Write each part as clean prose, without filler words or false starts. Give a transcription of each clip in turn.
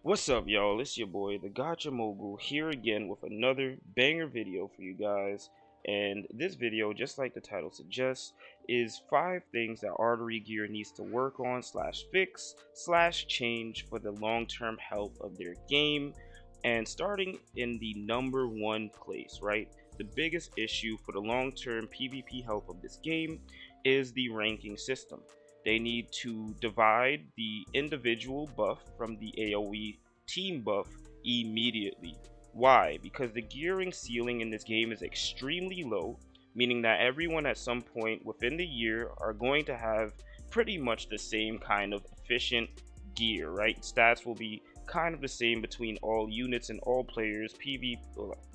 What's up, y'all? It's your boy, the Gotcha Mogul, here again with another banger video for you guys. And this video, just like the title suggests, is 5 things that Artery Gear needs to work on slash fix slash change for the long-term health of their game. And starting in the number 1 place, right? The biggest issue for the long-term PvP health of this game is the ranking system. They need to divide the individual buff from the AoE team buff immediately. Why? Because the gearing ceiling in this game is extremely low, meaning that everyone at some point within the year are going to have pretty much the same kind of efficient gear, right? Stats will be kind of the same between all units and all players,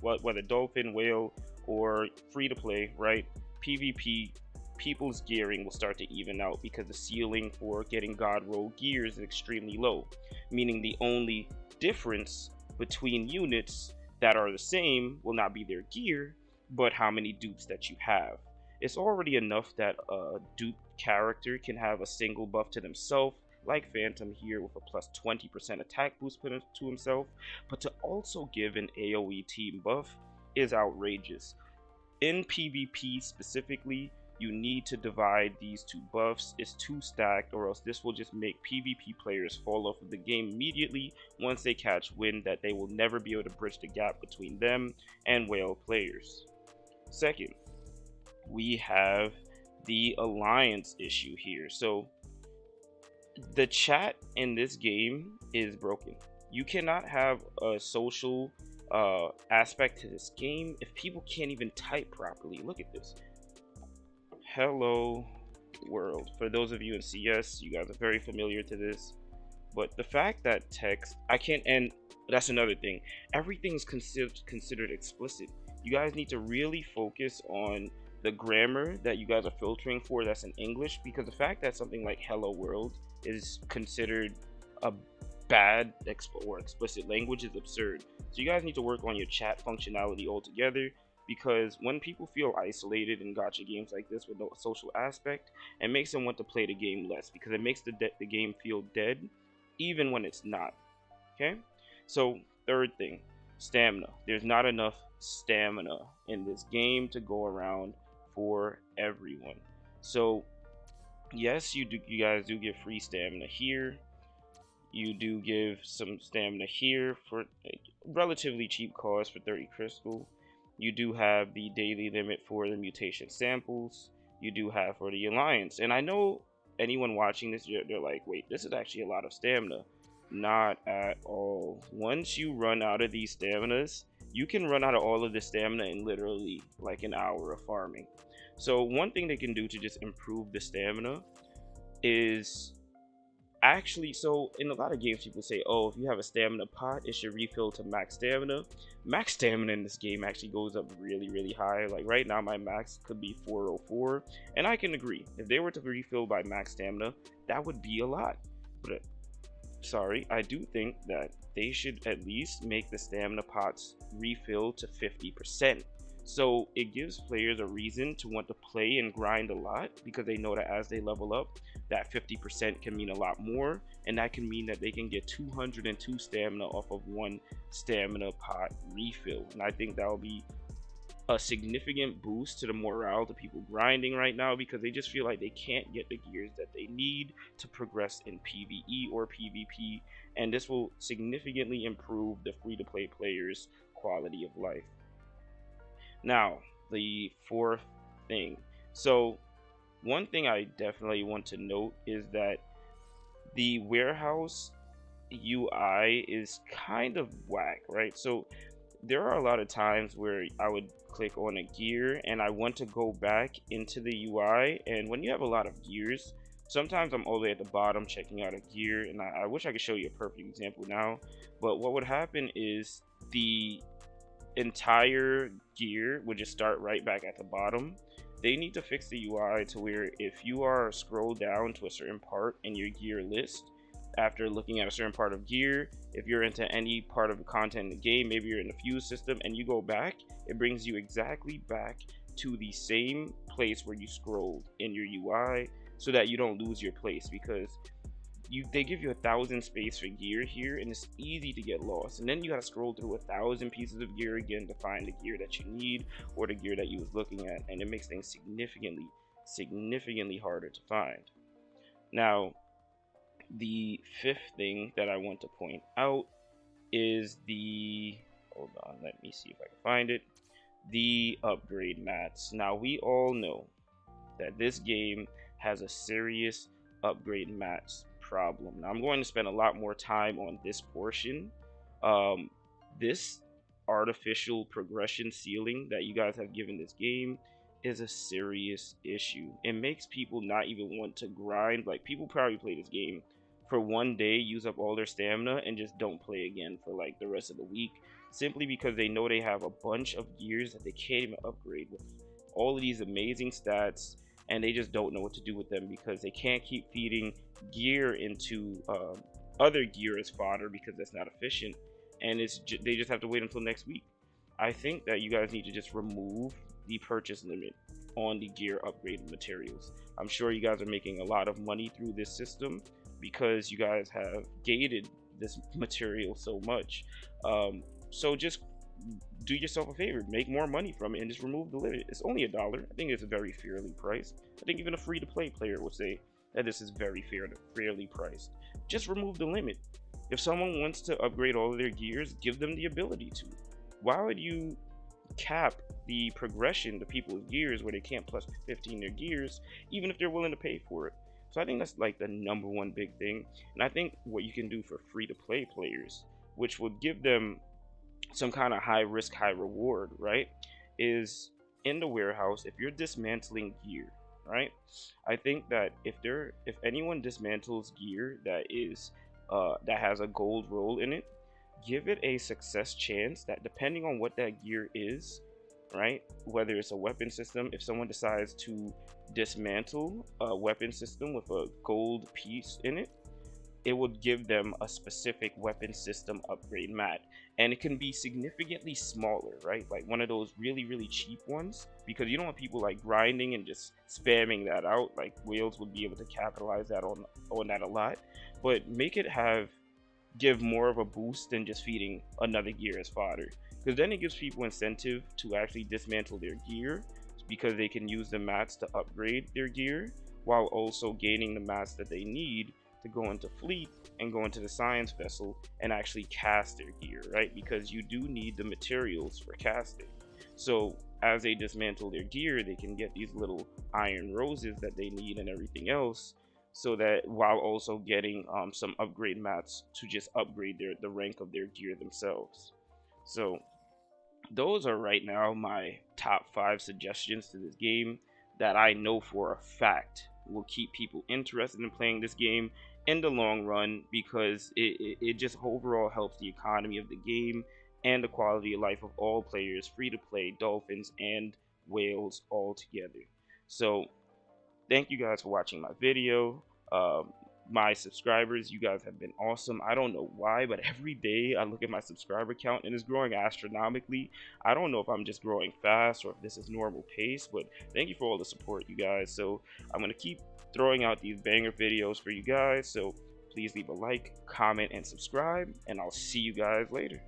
whether Dolphin, Whale, or free to play, right? PvP people's gearing will start to even out because the ceiling for getting God roll gears is extremely low, meaning the only difference between units that are the same will not be their gear, but how many dupes that you have. It's already enough that a dupe character can have a single buff to themselves, like Phantom here with a plus 20% attack boost put to himself, but to also give an AoE team buff is outrageous. In PvP specifically, you need to divide these two buffs. It's too stacked, or else this will just make PvP players fall off of the game immediately once they catch wind that they will never be able to bridge the gap between them and whale players. Second, we have the alliance issue here. So the chat in this game is broken. You cannot have a social aspect to this game if people can't even type properly. Look at this. Hello world. For those of you in CS, you guys are very familiar to this. But the fact that text, I can't, and that's another thing. Everything's considered explicit. You guys need to really focus on the grammar that you guys are filtering for that's in English, because the fact that something like hello world is considered a bad or explicit language is absurd. So you guys need to work on your chat functionality altogether, because when people feel isolated in gacha games like this with no social aspect, it makes them want to play the game less, because it makes the game feel dead even when it's not. Okay, so third thing, stamina. There's not enough stamina in this game to go around for everyone. So yes, you guys do get free stamina here. You do give some stamina here for a relatively cheap cost for 30 crystal. You do have the daily limit for the mutation samples. You do have for the alliance. And I know anyone watching this, they're like, wait, this is actually a lot of stamina. Not at all. Once you run out of these staminas, you can run out of all of the stamina in literally like an hour of farming. So one thing they can do to just improve the stamina is actually, so in a lot of games people say, oh, if you have a stamina pot, it should refill to max stamina. Max stamina in this game actually goes up really high. Like right now my max could be 404, and I can agree, if they were to refill by max stamina, that would be a lot. But sorry, I do think that they should at least make the stamina pots refill to 50%. So it gives players a reason to want to play and grind a lot, because they know that as they level up, that 50% can mean a lot more, and that can mean that they can get 202 stamina off of one stamina pot refill. And I think that will be a significant boost to the morale to people grinding right now, because they just feel like they can't get the gears that they need to progress in PvE or PvP, and this will significantly improve the free-to-play players' quality of life. Now, the fourth thing. So one thing I definitely want to note is that the warehouse UI is kind of whack, right? So there are a lot of times where I would click on a gear and I want to go back into the UI, and when you have a lot of gears, sometimes I'm all the way at the bottom checking out a gear, and I wish I could show you a perfect example now, but what would happen is the entire gear would just start right back at the bottom. They need to fix the UI to where if you are scroll down to a certain part in your gear list, after looking at a certain part of gear, if you're into any part of the content in the game, maybe you're in the fuse system, and you go back, it brings you exactly back to the same place where you scrolled in your UI, so that you don't lose your place. Because they give you 1,000 space for gear here, and it's easy to get lost. And then you gotta scroll through 1,000 pieces of gear again to find the gear that you need or the gear that you was looking at, and it makes things significantly harder to find. Now, the fifth thing that I want to point out is the, hold on, let me see if I can find it, the upgrade mats. Now, we all know that this game has a serious upgrade mats problem. Now, I'm going to spend a lot more time on this portion. This artificial progression ceiling that you guys have given this game is a serious issue. It makes people not even want to grind. Like, people probably play this game for one day, use up all their stamina, and just don't play again for like the rest of the week, simply because they know they have a bunch of gears that they can't even upgrade with all of these amazing stats, and they just don't know what to do with them because they can't keep feeding gear into other gear as fodder because that's not efficient, and they just have to wait until next week. I think that you guys need to just remove the purchase limit on the gear upgrade materials. I'm sure you guys are making a lot of money through this system because you guys have gated this material so much. So just do yourself a favor, make more money from it, and just remove the limit. It's only $1. I think it's very fairly priced. I think even a free-to-play player would say that this is very fairly priced. Just remove the limit. If someone wants to upgrade all of their gears, give them the ability to. Why would you cap the progression to people's gears where they can't plus 15 their gears, even if they're willing to pay for it? So I think that's like the number one big thing. And I think what you can do for free-to-play players, which would give them some kind of high risk, high reward, right, is in the warehouse, if you're dismantling gear, right, I think that if anyone dismantles gear that is that has a gold roll in it, give it a success chance that, depending on what that gear is, right, whether it's a weapon system, if someone decides to dismantle a weapon system with a gold piece in it, it would give them a specific weapon system upgrade mat, and it can be significantly smaller, right, like one of those really cheap ones, because you don't want people like grinding and just spamming that out. Like, whales would be able to capitalize that on that a lot, but make it give more of a boost than just feeding another gear as fodder, because then it gives people incentive to actually dismantle their gear, because they can use the mats to upgrade their gear while also gaining the mats that they need to go into fleet and go into the science vessel and actually cast their gear, right? Because you do need the materials for casting. So as they dismantle their gear, they can get these little iron roses that they need and everything else, so that while also getting some upgrade mats to just upgrade the rank of their gear themselves. So those are right now my top 5 suggestions to this game that I know for a fact will keep people interested in playing this game in the long run, because it just overall helps the economy of the game and the quality of life of all players, free to play, dolphins and whales all together. So thank you guys for watching my video. My subscribers, you guys have been awesome. I don't know why, but every day I look at my subscriber count and it's growing astronomically. I don't know if I'm just growing fast or if this is normal pace, but thank you for all the support, you guys. So I'm gonna keep throwing out these banger videos for you guys, so please leave a like, comment, and subscribe, and I'll see you guys later.